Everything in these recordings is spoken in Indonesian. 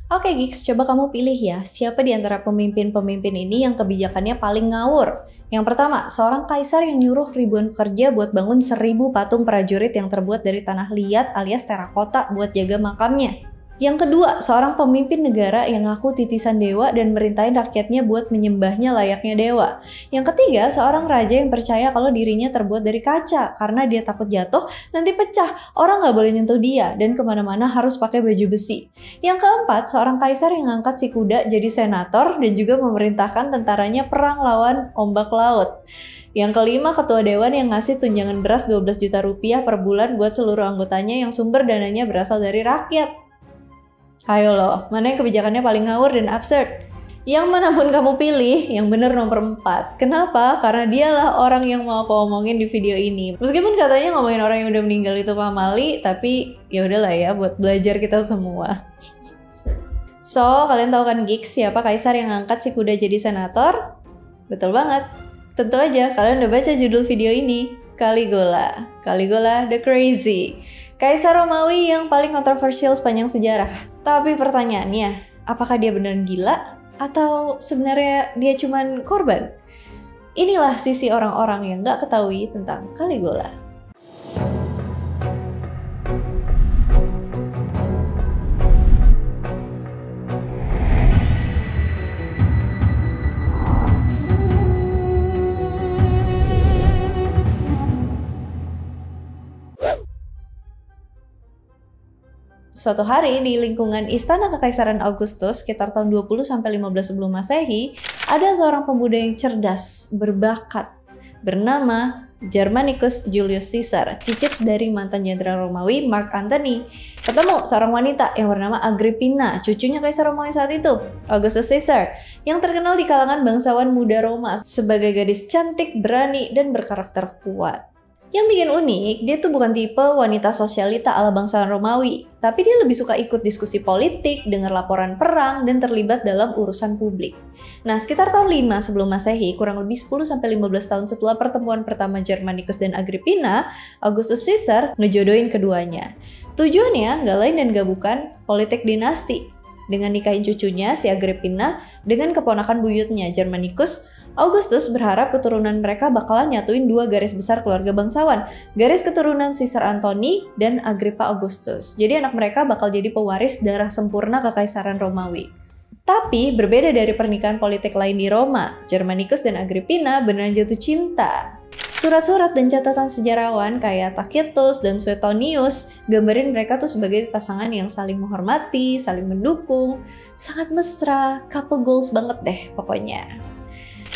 Oke Gigs, coba kamu pilih ya, siapa di antara pemimpin-pemimpin ini yang kebijakannya paling ngawur? Yang pertama, seorang kaisar yang nyuruh ribuan pekerja buat bangun 1.000 patung prajurit yang terbuat dari tanah liat alias terakota buat jaga makamnya. Yang kedua, seorang pemimpin negara yang ngaku titisan dewa dan merintahin rakyatnya buat menyembahnya layaknya dewa. Yang ketiga, seorang raja yang percaya kalau dirinya terbuat dari kaca karena dia takut jatuh nanti pecah, orang nggak boleh nyentuh dia dan kemana-mana harus pakai baju besi. Yang keempat, seorang kaisar yang ngangkat si kuda jadi senator dan juga memerintahkan tentaranya perang lawan ombak laut. Yang kelima, ketua dewan yang ngasih tunjangan beras 12 juta rupiah per bulan buat seluruh anggotanya yang sumber dananya berasal dari rakyat. Ayo loh, mana yang kebijakannya paling ngawur dan absurd? Yang manapun kamu pilih, yang bener nomor 4. Kenapa? Karena dialah orang yang mau aku omongin di video ini. Meskipun katanya ngomongin orang yang udah meninggal itu pamali, tapi ya udahlah ya buat belajar kita semua. So, kalian tahu kan Gigs siapa kaisar yang ngangkat si kuda jadi senator? Betul banget. Tentu aja kalian udah baca judul video ini. Caligula the Crazy. Kaisar Romawi yang paling kontroversial sepanjang sejarah. Tapi pertanyaannya, apakah dia beneran gila? Atau sebenarnya dia cuman korban? Inilah sisi orang-orang yang gak ketahui tentang Caligula. Suatu hari di lingkungan Istana Kekaisaran Augustus sekitar tahun 20-15 sebelum Masehi, ada seorang pemuda yang cerdas, berbakat, bernama Germanicus Julius Caesar, cicit dari mantan jenderal Romawi Mark Antony. Ketemu seorang wanita yang bernama Agrippina, cucunya Kaisar Romawi saat itu, Augustus Caesar, yang terkenal di kalangan bangsawan muda Roma sebagai gadis cantik, berani, dan berkarakter kuat. Yang bikin unik, dia tuh bukan tipe wanita sosialita ala bangsawan Romawi, tapi dia lebih suka ikut diskusi politik, dengar laporan perang, dan terlibat dalam urusan publik. Nah, sekitar tahun 5 sebelum Masehi, kurang lebih 10-15 tahun setelah pertemuan pertama Germanicus dan Agrippina, Augustus Caesar ngejodohin keduanya. Tujuannya nggak lain dan nggak bukan politik dinasti. Dengan nikahin cucunya, si Agrippina, dengan keponakan buyutnya Germanicus, Augustus berharap keturunan mereka bakalan nyatuin dua garis besar keluarga bangsawan, garis keturunan Caesar Antony dan Agrippa Augustus. Jadi anak mereka bakal jadi pewaris darah sempurna Kekaisaran Romawi. Tapi berbeda dari pernikahan politik lain di Roma, Germanicus dan Agrippina beneran jatuh cinta. Surat-surat dan catatan sejarawan kayak Tacitus dan Suetonius gambarin mereka tuh sebagai pasangan yang saling menghormati, saling mendukung, sangat mesra, couple goals banget deh pokoknya.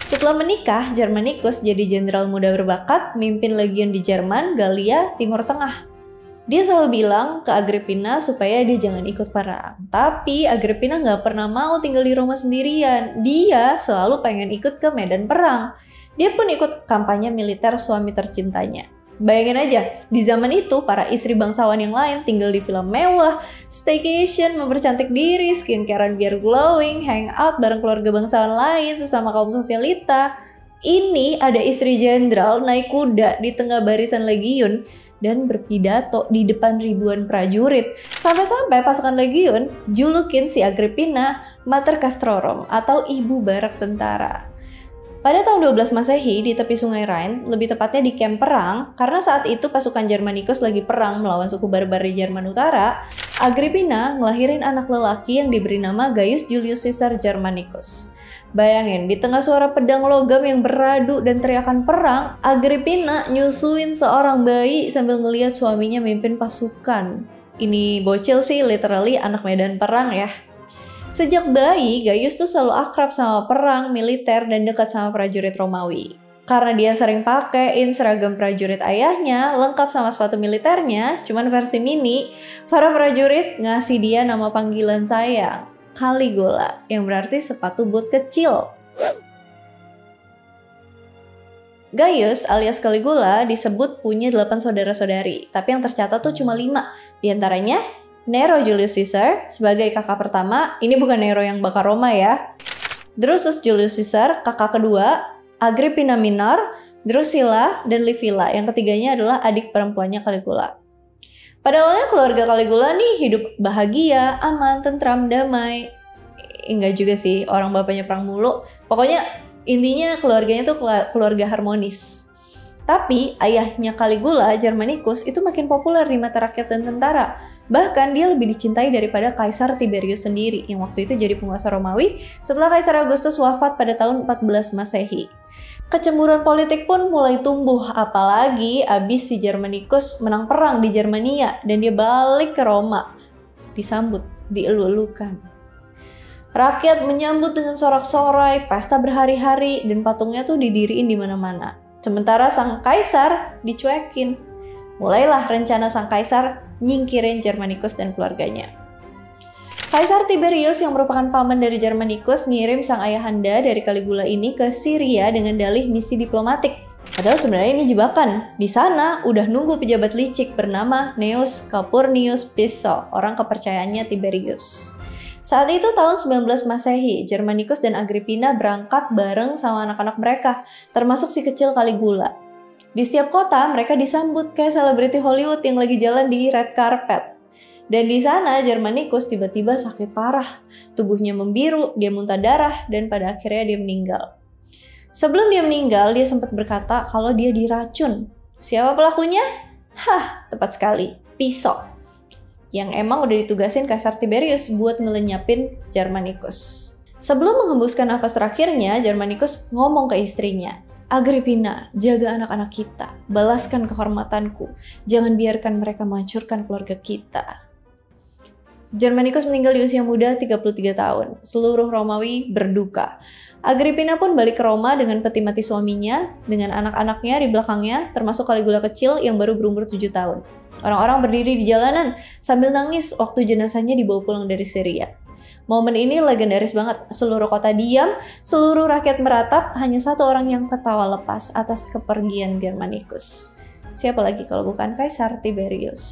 Setelah menikah, Germanicus jadi jenderal muda berbakat, mimpin legion di Jerman, Galia, Timur Tengah. Dia selalu bilang ke Agrippina supaya dia jangan ikut perang. Tapi Agrippina nggak pernah mau tinggal di Roma sendirian. Dia selalu pengen ikut ke medan perang. Dia pun ikut kampanye militer suami tercintanya. Bayangin aja, di zaman itu para istri bangsawan yang lain tinggal di villa mewah, staycation, mempercantik diri, skincarean biar glowing, hangout bareng keluarga bangsawan lain sesama kaum sosialita. Ini ada istri jenderal naik kuda di tengah barisan legiun dan berpidato di depan ribuan prajurit. Sampai-sampai pasukan legiun julukin si Agrippina Mater Castrorum atau ibu barak tentara. Pada tahun 12 Masehi di tepi sungai Rhine, lebih tepatnya di kamp perang, karena saat itu pasukan Germanicus lagi perang melawan suku barbar di Jerman Utara, Agrippina ngelahirin anak lelaki yang diberi nama Gaius Julius Caesar Germanicus. Bayangin, di tengah suara pedang logam yang beradu dan teriakan perang, Agrippina nyusuin seorang bayi sambil ngelihat suaminya mimpin pasukan. Ini bocil sih, literally anak medan perang ya. Sejak bayi, Gaius tuh selalu akrab sama perang, militer, dan dekat sama prajurit Romawi. Karena dia sering pakein seragam prajurit ayahnya, lengkap sama sepatu militernya, cuman versi mini, para prajurit ngasih dia nama panggilan sayang, Caligula, yang berarti sepatu boot kecil. Gaius alias Caligula disebut punya 8 saudara-saudari, tapi yang tercatat tuh cuma 5. Di antaranya Nero Julius Caesar sebagai kakak pertama, ini bukan Nero yang bakar Roma ya. Drusus Julius Caesar, kakak kedua, Agrippina Minor, Drusilla, dan Livilla. Yang ketiganya adalah adik perempuannya Caligula. Pada awalnya keluarga Caligula nih hidup bahagia, aman, tentram, damai. Enggak juga sih, orang bapaknya perang mulu. Pokoknya intinya keluarganya tuh keluarga harmonis. Tapi ayahnya Caligula, Germanicus, itu makin populer di mata rakyat dan tentara. Bahkan dia lebih dicintai daripada Kaisar Tiberius sendiri yang waktu itu jadi penguasa Romawi setelah Kaisar Augustus wafat pada tahun 14 Masehi. Kecemburuan politik pun mulai tumbuh, apalagi abis si Germanicus menang perang di Germania dan dia balik ke Roma. Disambut, dielu-elukan. Rakyat menyambut dengan sorak-sorai, pesta berhari-hari, dan patungnya tuh didiriin di mana-mana. Sementara sang kaisar dicuekin. Mulailah rencana sang kaisar nyingkirin Germanicus dan keluarganya. Kaisar Tiberius yang merupakan paman dari Germanicus ngirim sang ayahanda dari Caligula ini ke Syria dengan dalih misi diplomatik. Padahal sebenarnya ini jebakan. Di sana udah nunggu pejabat licik bernama Gnaeus Calpurnius Piso, orang kepercayaannya Tiberius. Saat itu tahun 19 Masehi, Germanicus dan Agrippina berangkat bareng sama anak-anak mereka, termasuk si kecil Caligula. Di setiap kota mereka disambut kayak selebriti Hollywood yang lagi jalan di red carpet. Dan di sana Germanicus tiba-tiba sakit parah, tubuhnya membiru, dia muntah darah, dan pada akhirnya dia meninggal. Sebelum dia meninggal, dia sempat berkata kalau dia diracun. Siapa pelakunya? Tepat sekali, Piso. Yang emang udah ditugasin Kaisar Tiberius buat ngelenyapin Germanicus. Sebelum menghembuskan nafas terakhirnya, Germanicus ngomong ke istrinya, Agrippina, jaga anak-anak kita, balaskan kehormatanku, jangan biarkan mereka menghancurkan keluarga kita. Germanicus meninggal di usia muda 33 tahun. Seluruh Romawi berduka. Agrippina pun balik ke Roma dengan peti mati suaminya, dengan anak-anaknya di belakangnya, termasuk Caligula kecil yang baru berumur 7 tahun. Orang-orang berdiri di jalanan sambil nangis waktu jenazahnya dibawa pulang dari Syria. Momen ini legendaris banget. Seluruh kota diam, seluruh rakyat meratap, hanya satu orang yang ketawa lepas atas kepergian Germanicus. Siapa lagi kalau bukan Kaisar Tiberius.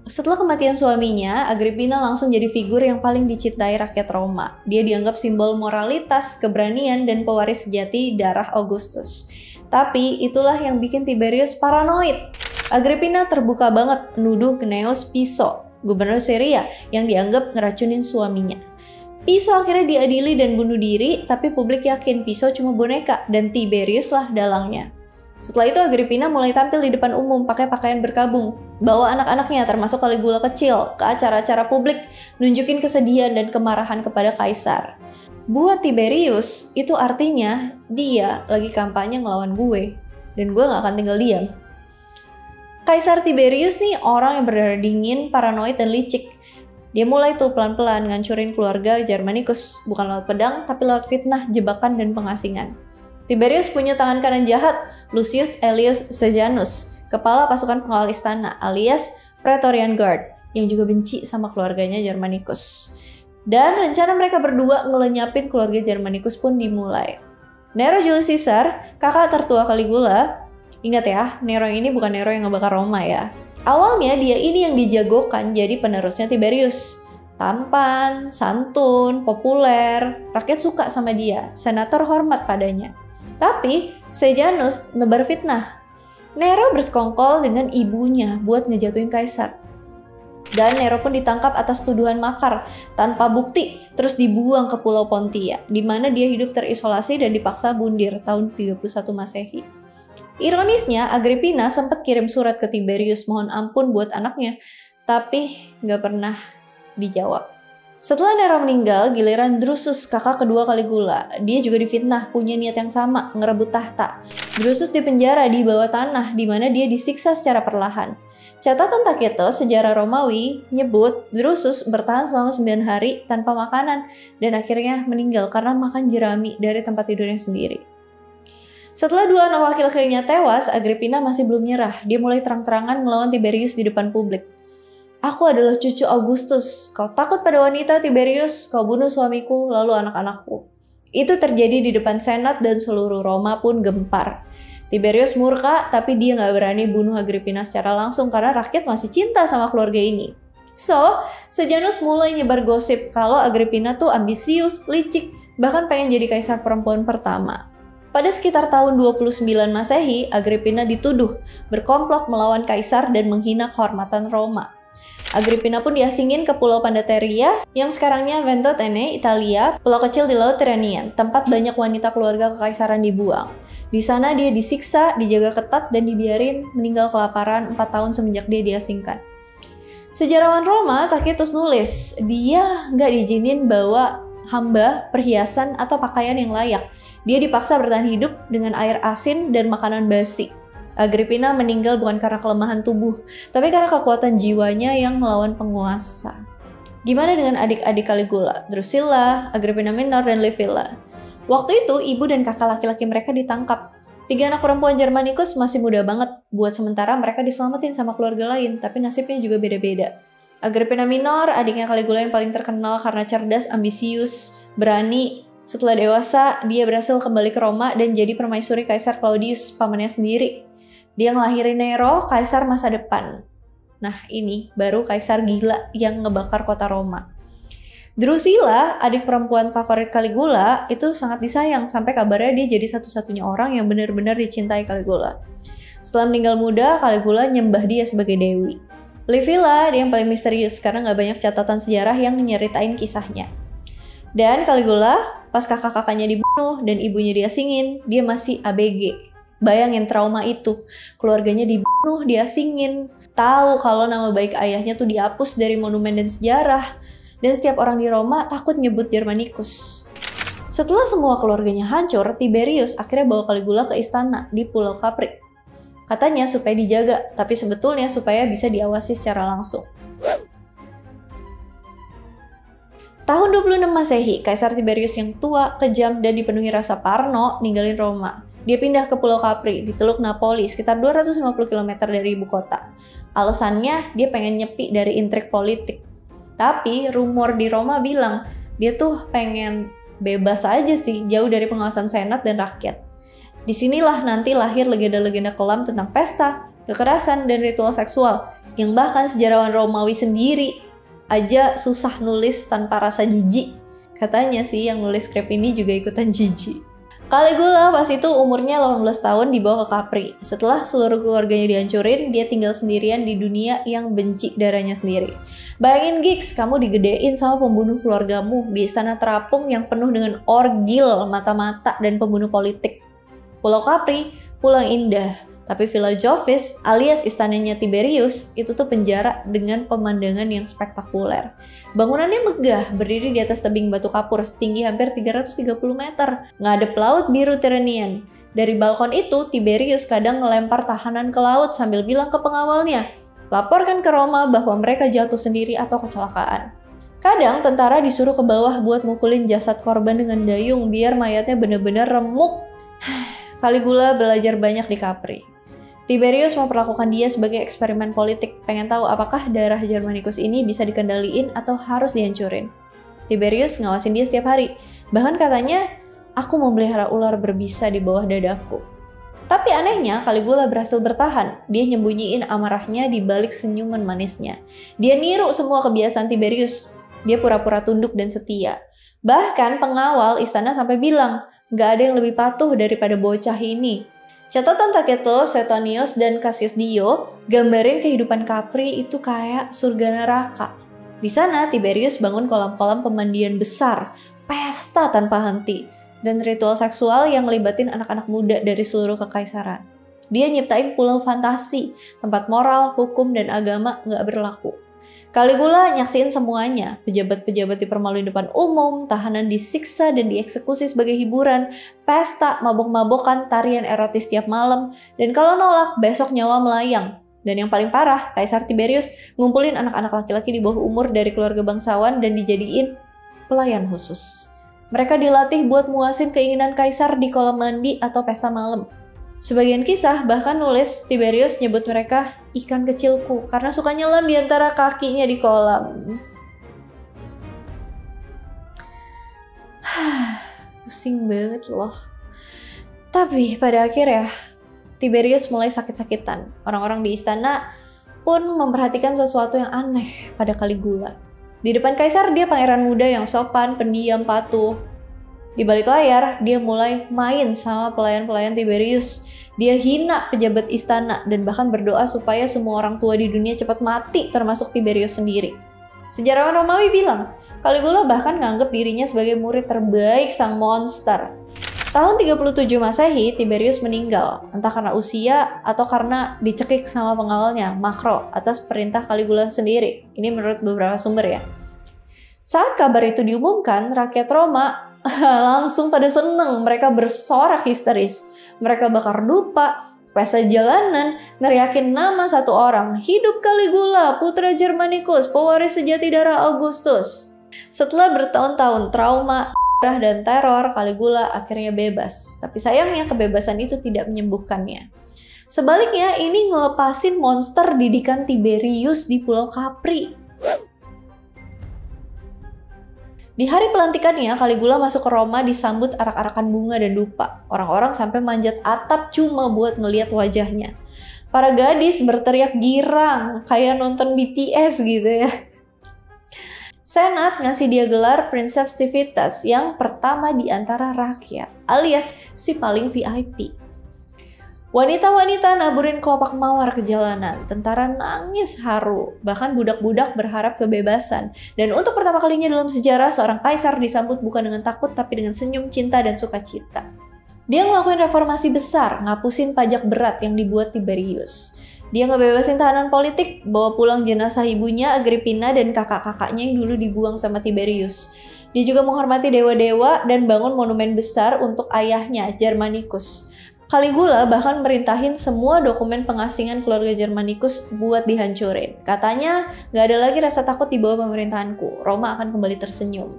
Setelah kematian suaminya, Agrippina langsung jadi figur yang paling dicintai rakyat Roma. Dia dianggap simbol moralitas, keberanian, dan pewaris sejati darah Augustus. Tapi itulah yang bikin Tiberius paranoid. Agrippina terbuka banget nuduh Gnaeus Piso, gubernur Syria, yang dianggap ngeracunin suaminya. Piso akhirnya diadili dan bunuh diri, tapi publik yakin Piso cuma boneka dan Tiberius lah dalangnya. Setelah itu Agrippina mulai tampil di depan umum pakai pakaian berkabung, bawa anak-anaknya termasuk Caligula kecil ke acara-acara publik, nunjukin kesedihan dan kemarahan kepada kaisar. Buat Tiberius, itu artinya dia lagi kampanye ngelawan gue, dan gue gak akan tinggal diam. Kaisar Tiberius nih orang yang berdarah dingin, paranoid, dan licik. Dia mulai tuh pelan-pelan ngancurin keluarga Germanicus, bukan lewat pedang, tapi lewat fitnah, jebakan, dan pengasingan. Tiberius punya tangan kanan jahat, Lucius Aelius Sejanus, kepala pasukan pengawal istana alias Praetorian Guard, yang juga benci sama keluarganya Germanicus. Dan rencana mereka berdua ngelenyapin keluarga Germanicus pun dimulai. Nero Julius Caesar, kakak tertua Caligula, ingat ya, Nero ini bukan Nero yang ngebakar Roma ya. Awalnya dia ini yang dijagokan jadi penerusnya Tiberius. Tampan, santun, populer, rakyat suka sama dia, senator hormat padanya. Tapi Sejanus nebar fitnah. Nero bersekongkol dengan ibunya buat ngejatuhin kaisar. Dan Nero pun ditangkap atas tuduhan makar tanpa bukti, terus dibuang ke Pulau Pontia, di mana dia hidup terisolasi dan dipaksa bundir tahun 31 Masehi. Ironisnya, Agrippina sempat kirim surat ke Tiberius mohon ampun buat anaknya, tapi nggak pernah dijawab. Setelah Nero meninggal, giliran Drusus, kakak kedua Caligula. Dia juga difitnah, punya niat yang sama, ngerebut tahta. Drusus dipenjara di bawah tanah, di mana dia disiksa secara perlahan. Catatan Tacitus, sejarah Romawi, nyebut Drusus bertahan selama 9 hari tanpa makanan, dan akhirnya meninggal karena makan jerami dari tempat tidurnya sendiri. Setelah dua anak laki-lakinya tewas, Agrippina masih belum nyerah. Dia mulai terang-terangan melawan Tiberius di depan publik. Aku adalah cucu Augustus. Kau takut pada wanita, Tiberius? Kau bunuh suamiku, lalu anak-anakku. Itu terjadi di depan senat dan seluruh Roma pun gempar. Tiberius murka, tapi dia nggak berani bunuh Agrippina secara langsung karena rakyat masih cinta sama keluarga ini. So, Sejanus mulai nyebar gosip kalau Agrippina tuh ambisius, licik, bahkan pengen jadi kaisar perempuan pertama. Pada sekitar tahun 29 Masehi, Agrippina dituduh berkomplot melawan kaisar dan menghina kehormatan Roma. Agrippina pun diasingin ke Pulau Pandateria yang sekarangnya Ventotene, Italia, pulau kecil di Laut Tyrrhenian, tempat banyak wanita keluarga kekaisaran dibuang. Di sana dia disiksa, dijaga ketat, dan dibiarin meninggal kelaparan 4 tahun semenjak dia diasingkan. Sejarawan Roma, Tacitus nulis, dia nggak diizinin bawa hamba, perhiasan, atau pakaian yang layak. Dia dipaksa bertahan hidup dengan air asin dan makanan basi. Agrippina meninggal bukan karena kelemahan tubuh, tapi karena kekuatan jiwanya yang melawan penguasa. Gimana dengan adik-adik Caligula, Drusilla, Agrippina Minor, dan Livilla? Waktu itu, ibu dan kakak laki-laki mereka ditangkap. 3 anak perempuan Germanicus masih muda banget, buat sementara mereka diselamatin sama keluarga lain, tapi nasibnya juga beda-beda. Agrippina Minor, adiknya Caligula yang paling terkenal karena cerdas, ambisius, berani. Setelah dewasa, dia berhasil kembali ke Roma dan jadi permaisuri Kaisar Claudius, pamannya sendiri. Dia ngelahirin Nero, kaisar masa depan. Nah, ini baru kaisar gila yang ngebakar kota Roma. Drusilla, adik perempuan favorit Caligula, itu sangat disayang sampai kabarnya dia jadi satu-satunya orang yang benar-benar dicintai Caligula. Setelah meninggal muda, Caligula nyembah dia sebagai dewi. Livilla, dia yang paling misterius karena nggak banyak catatan sejarah yang nyeritain kisahnya. Dan Caligula, pas kakak-kakaknya dibunuh dan ibunya diasingin, dia masih ABG. Bayangin trauma itu, keluarganya dibunuh, diasingin, tahu kalau nama baik ayahnya tuh dihapus dari monumen dan sejarah, dan setiap orang di Roma takut nyebut Germanicus. Setelah semua keluarganya hancur, Tiberius akhirnya bawa Caligula ke istana di Pulau Capri. Katanya supaya dijaga, tapi sebetulnya supaya bisa diawasi secara langsung. Tahun 26 Masehi, Kaisar Tiberius yang tua, kejam, dan dipenuhi rasa parno ninggalin Roma. Dia pindah ke Pulau Capri di Teluk Napoli, sekitar 250 km dari ibu kota. Alasannya, dia pengen nyepi dari intrik politik. Tapi rumor di Roma bilang, dia tuh pengen bebas aja sih, jauh dari pengawasan senat dan rakyat. Disinilah nanti lahir legenda-legenda kelam tentang pesta, kekerasan, dan ritual seksual, yang bahkan sejarawan Romawi sendiri aja susah nulis tanpa rasa jijik. Katanya sih yang nulis skrip ini juga ikutan jijik. Caligula pas itu umurnya 18 tahun dibawa ke Capri. Setelah seluruh keluarganya dihancurin, dia tinggal sendirian di dunia yang benci darahnya sendiri. Bayangin gigs, kamu digedein sama pembunuh keluargamu di istana terapung yang penuh dengan orgil, mata-mata, dan pembunuh politik. Pulau Capri, pulau indah, tapi Villa Jovis alias istananya Tiberius itu tuh penjara dengan pemandangan yang spektakuler. Bangunannya megah, berdiri di atas tebing batu kapur setinggi hampir 330 meter, ngadep laut biru Tyrrhenian. Dari balkon itu, Tiberius kadang ngelempar tahanan ke laut sambil bilang ke pengawalnya, laporkan ke Roma bahwa mereka jatuh sendiri atau kecelakaan. Kadang tentara disuruh ke bawah buat mukulin jasad korban dengan dayung biar mayatnya bener-bener remuk. Caligula belajar banyak di Capri. Tiberius memperlakukan dia sebagai eksperimen politik, pengen tahu apakah darah Germanicus ini bisa dikendaliin atau harus dihancurin. Tiberius ngawasin dia setiap hari, bahkan katanya, aku memelihara ular berbisa di bawah dadaku. Tapi anehnya, Caligula berhasil bertahan, dia nyembunyiin amarahnya di balik senyuman manisnya. Dia niru semua kebiasaan Tiberius, dia pura-pura tunduk dan setia. Bahkan pengawal istana sampai bilang, gak ada yang lebih patuh daripada bocah ini. Catatan Tacitus, Suetonius, dan Cassius Dio gambarin kehidupan Capri itu kayak surga neraka. Di sana Tiberius bangun kolam-kolam pemandian besar, pesta tanpa henti, dan ritual seksual yang ngelibatin anak-anak muda dari seluruh kekaisaran. Dia nyiptain pulau fantasi, tempat moral, hukum, dan agama gak berlaku. Caligula nyaksiin semuanya, pejabat-pejabat dipermaluin depan umum, tahanan disiksa dan dieksekusi sebagai hiburan, pesta, mabok-mabokan, tarian erotis tiap malam, dan kalau nolak, besok nyawa melayang. Dan yang paling parah, Kaisar Tiberius ngumpulin anak-anak laki-laki di bawah umur dari keluarga bangsawan dan dijadiin pelayan khusus. Mereka dilatih buat muasin keinginan Kaisar di kolam mandi atau pesta malam. Sebagian kisah bahkan nulis Tiberius nyebut mereka ikan kecilku karena suka nyelam di antara kakinya di kolam. Pusing banget loh. Tapi pada akhirnya Tiberius mulai sakit-sakitan. Orang-orang di istana pun memperhatikan sesuatu yang aneh pada Caligula. Di depan kaisar dia pangeran muda yang sopan, pendiam, patuh. Di balik layar, dia mulai main sama pelayan-pelayan Tiberius. Dia hina pejabat istana dan bahkan berdoa supaya semua orang tua di dunia cepat mati, termasuk Tiberius sendiri. Sejarawan Romawi bilang, Caligula bahkan nganggap dirinya sebagai murid terbaik sang monster. Tahun 37 Masehi, Tiberius meninggal, entah karena usia atau karena dicekik sama pengawalnya, Makro, atas perintah Caligula sendiri. Ini menurut beberapa sumber ya. Saat kabar itu diumumkan, rakyat Roma langsung pada seneng. Mereka bersorak histeris. Mereka bakar dupa, pesta jalanan, neriakin nama satu orang. Hidup Caligula, putra Germanicus, pewaris sejati darah Augustus. Setelah bertahun-tahun trauma, dan teror, Caligula akhirnya bebas. Tapi sayangnya kebebasan itu tidak menyembuhkannya. Sebaliknya, ini ngelepasin monster didikan Tiberius di Pulau Capri. Di hari pelantikannya, Caligula masuk ke Roma disambut arak-arakan bunga dan dupa. Orang-orang sampai manjat atap cuma buat ngeliat wajahnya. Para gadis berteriak girang, kayak nonton BTS gitu ya. Senat ngasih dia gelar Princeps Civitas yang pertama di antara rakyat, alias si paling VIP. Wanita-wanita naburin kelopak mawar ke jalanan, tentara nangis haru, bahkan budak-budak berharap kebebasan. Dan untuk pertama kalinya dalam sejarah, seorang kaisar disambut bukan dengan takut tapi dengan senyum cinta dan sukacita. Dia ngelakuin reformasi besar, ngapusin pajak berat yang dibuat Tiberius. Dia ngebebasin tahanan politik, bawa pulang jenazah ibunya Agrippina dan kakak-kakaknya yang dulu dibuang sama Tiberius. Dia juga menghormati dewa-dewa dan bangun monumen besar untuk ayahnya, Germanicus. Caligula bahkan merintahin semua dokumen pengasingan keluarga Germanicus buat dihancurin. Katanya, gak ada lagi rasa takut di bawah pemerintahanku, Roma akan kembali tersenyum.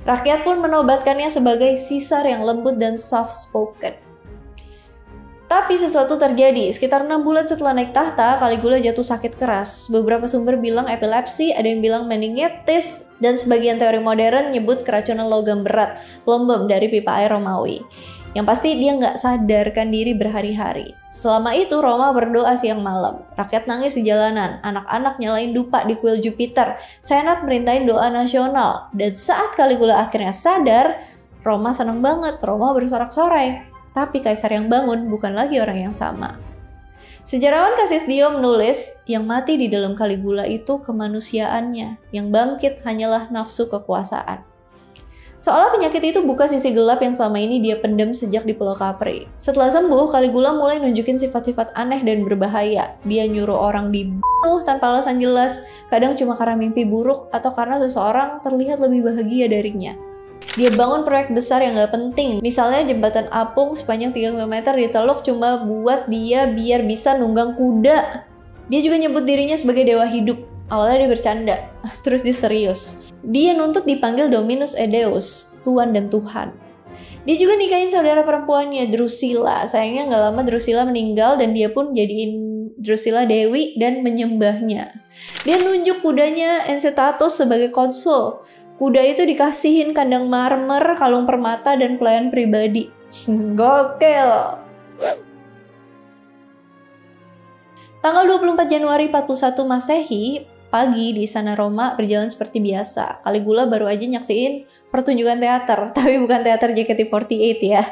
Rakyat pun menobatkannya sebagai Caesar yang lembut dan soft-spoken. Tapi sesuatu terjadi, sekitar 6 bulan setelah naik tahta, Caligula jatuh sakit keras. Beberapa sumber bilang epilepsi, ada yang bilang meningitis, dan sebagian teori modern nyebut keracunan logam berat, plumbum dari pipa air Romawi. Yang pasti dia nggak sadarkan diri berhari-hari. Selama itu Roma berdoa siang malam. Rakyat nangis di jalanan, anak-anak nyalain dupa di kuil Jupiter, Senat merintahin doa nasional. Dan saat Caligula akhirnya sadar, Roma senang banget, Roma bersorak-sorai. Tapi kaisar yang bangun bukan lagi orang yang sama. Sejarawan Cassius Dio menulis, yang mati di dalam Caligula itu kemanusiaannya, yang bangkit hanyalah nafsu kekuasaan. Seolah penyakit itu buka sisi gelap yang selama ini dia pendam sejak di Pulau Capri. Setelah sembuh, Caligula mulai nunjukin sifat-sifat aneh dan berbahaya. Dia nyuruh orang dibunuh tanpa alasan jelas, kadang cuma karena mimpi buruk atau karena seseorang terlihat lebih bahagia darinya. Dia bangun proyek besar yang gak penting, misalnya jembatan apung sepanjang 3 km di Teluk cuma buat dia biar bisa nunggang kuda. Dia juga nyebut dirinya sebagai dewa hidup. Awalnya dia bercanda, terus dia serius. Dia nuntut dipanggil Dominus Edeus, Tuan dan Tuhan. Dia juga nikahin saudara perempuannya, Drusilla. Sayangnya gak lama Drusilla meninggal dan dia pun jadiin Drusilla dewi dan menyembahnya. Dia nunjuk kudanya Encetatus sebagai konsul. Kuda itu dikasihin kandang marmer, kalung permata, dan pelayan pribadi. Gokil! Tanggal 24 Januari 41 Masehi, pagi di Istana Roma berjalan seperti biasa. Caligula baru aja nyaksiin pertunjukan teater, tapi bukan teater JKT48 ya.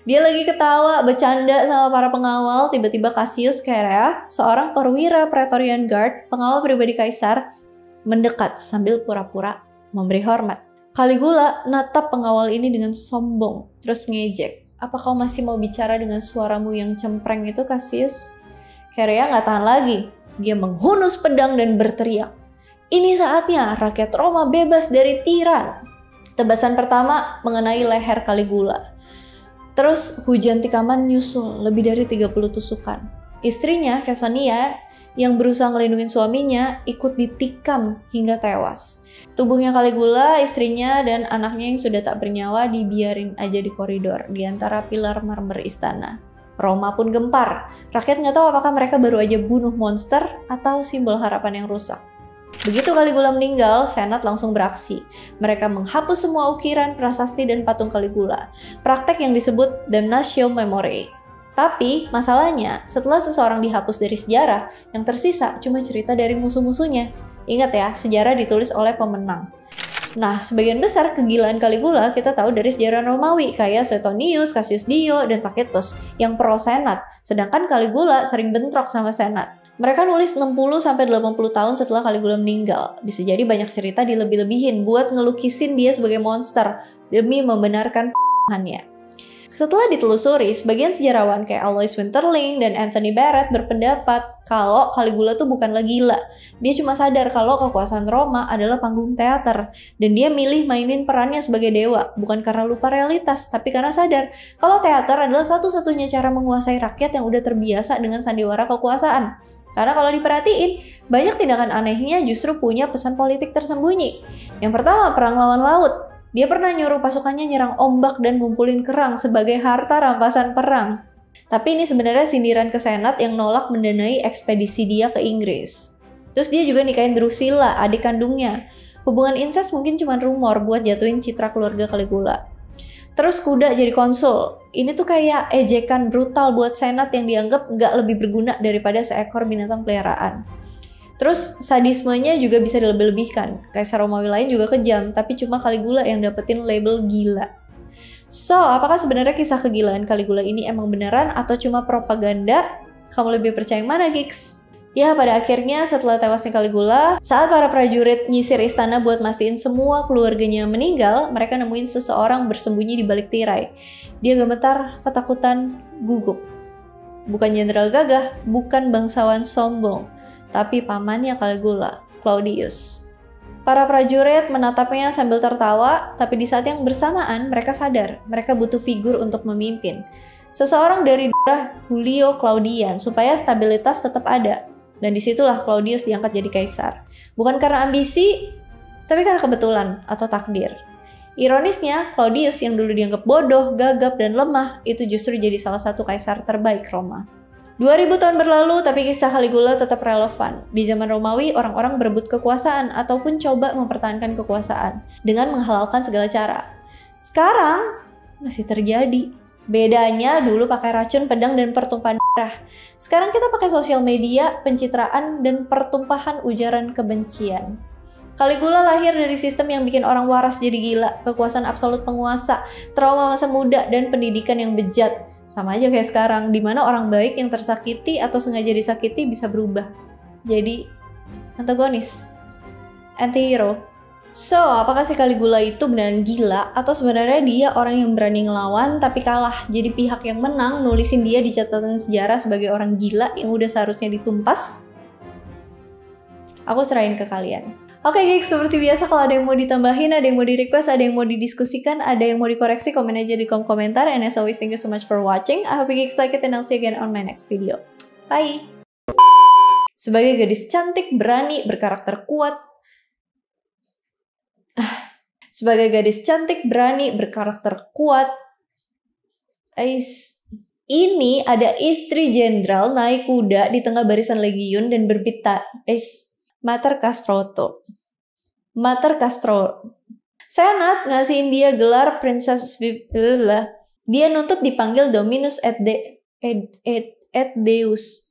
Dia lagi ketawa, bercanda sama para pengawal, tiba-tiba Cassius Chaerea, seorang perwira Praetorian Guard, pengawal pribadi kaisar, mendekat sambil pura-pura memberi hormat. Caligula natap pengawal ini dengan sombong, terus ngejek. Apa kau masih mau bicara dengan suaramu yang cempreng itu, Cassius? Chaerea nggak tahan lagi. Dia menghunus pedang dan berteriak. Ini saatnya rakyat Roma bebas dari tiran. Tebasan pertama mengenai leher Caligula. Terus hujan tikaman nyusul, lebih dari 30 tusukan. Istrinya, Caesonia, yang berusaha ngelindungin suaminya, ikut ditikam hingga tewas. Tubuhnya Caligula, istrinya, dan anaknya yang sudah tak bernyawa dibiarin aja di koridor, di antara pilar marmer istana. Roma pun gempar. Rakyat nggak tahu apakah mereka baru aja bunuh monster atau simbol harapan yang rusak. Begitu Caligula meninggal, Senat langsung beraksi. Mereka menghapus semua ukiran, prasasti, dan patung Caligula. Praktek yang disebut damnatio memoriae. Tapi masalahnya, setelah seseorang dihapus dari sejarah, yang tersisa cuma cerita dari musuh-musuhnya. Ingat ya, sejarah ditulis oleh pemenang. Nah, sebagian besar kegilaan Caligula kita tahu dari sejarah Romawi, kayak Suetonius, Cassius Dio, dan Tacitus yang pro senat, sedangkan Caligula sering bentrok sama senat. Mereka nulis 60-80 tahun setelah Caligula meninggal. Bisa jadi banyak cerita dilebih-lebihin buat ngelukisin dia sebagai monster demi membenarkan p***annya. Setelah ditelusuri, sebagian sejarawan kayak Alois Winterling dan Anthony Barrett berpendapat kalau Caligula tuh bukanlah gila. Dia cuma sadar kalau kekuasaan Roma adalah panggung teater, dan dia milih mainin perannya sebagai dewa, bukan karena lupa realitas, tapi karena sadar kalau teater adalah satu-satunya cara menguasai rakyat yang udah terbiasa dengan sandiwara kekuasaan. Karena kalau diperhatiin, banyak tindakan anehnya justru punya pesan politik tersembunyi. Yang pertama, perang lawan laut. Dia pernah nyuruh pasukannya nyerang ombak dan ngumpulin kerang sebagai harta rampasan perang. Tapi ini sebenarnya sindiran ke Senat yang nolak mendanai ekspedisi dia ke Inggris. Terus dia juga nikahin Drusilla, adik kandungnya. Hubungan incest mungkin cuma rumor buat jatuhin citra keluarga Caligula. Terus kuda jadi konsul. Ini tuh kayak ejekan brutal buat Senat yang dianggap nggak lebih berguna daripada seekor binatang peliharaan. Terus sadismenya juga bisa dilebih-lebihkan. Kaisar Romawi lain juga kejam, tapi cuma Caligula yang dapetin label gila. So, apakah sebenarnya kisah kegilaan Caligula ini emang beneran atau cuma propaganda? Kamu lebih percaya yang mana, Gigs? Ya, pada akhirnya setelah tewasnya Caligula, saat para prajurit nyisir istana buat mastiin semua keluarganya meninggal, mereka nemuin seseorang bersembunyi di balik tirai. Dia gemetar, ketakutan, gugup. Bukan jenderal gagah, bukan bangsawan sombong, tapi pamannya Caligula, Claudius. Para prajurit menatapnya sambil tertawa, tapi di saat yang bersamaan mereka sadar mereka butuh figur untuk memimpin. Seseorang dari daerah Julio Claudian supaya stabilitas tetap ada. Dan disitulah Claudius diangkat jadi kaisar. Bukan karena ambisi, tapi karena kebetulan atau takdir. Ironisnya, Claudius yang dulu dianggap bodoh, gagap, dan lemah, itu justru jadi salah satu kaisar terbaik Roma. 2000 tahun berlalu, tapi kisah Caligula tetap relevan. Di zaman Romawi, orang-orang berebut kekuasaan ataupun coba mempertahankan kekuasaan dengan menghalalkan segala cara. Sekarang, masih terjadi. Bedanya dulu pakai racun, pedang, dan pertumpahan darah. Sekarang kita pakai sosial media, pencitraan, dan pertumpahan ujaran kebencian. Caligula lahir dari sistem yang bikin orang waras jadi gila, kekuasaan absolut penguasa, trauma masa muda, dan pendidikan yang bejat. Sama aja kayak sekarang, di mana orang baik yang tersakiti atau sengaja disakiti bisa berubah. Jadi, antagonis, anti-hero. So, apakah si Caligula itu beneran gila atau sebenarnya dia orang yang berani ngelawan tapi kalah? Jadi pihak yang menang nulisin dia di catatan sejarah sebagai orang gila yang udah seharusnya ditumpas? Aku serahin ke kalian. Oke guys, seperti biasa kalau ada yang mau ditambahin, ada yang mau di-request, ada yang mau didiskusikan, ada yang mau dikoreksi, komen aja di kolom komentar. And as always, thank you so much for watching. I hope you guys like it and I'll see you again on my next video. Bye! Sebagai gadis cantik, berani, berkarakter kuat, ini ada istri jenderal naik kuda di tengah barisan legiun dan berbita. Mater Castro. Senat ngasihin dia gelar Princess Dia nuntut dipanggil Dominus et Deus.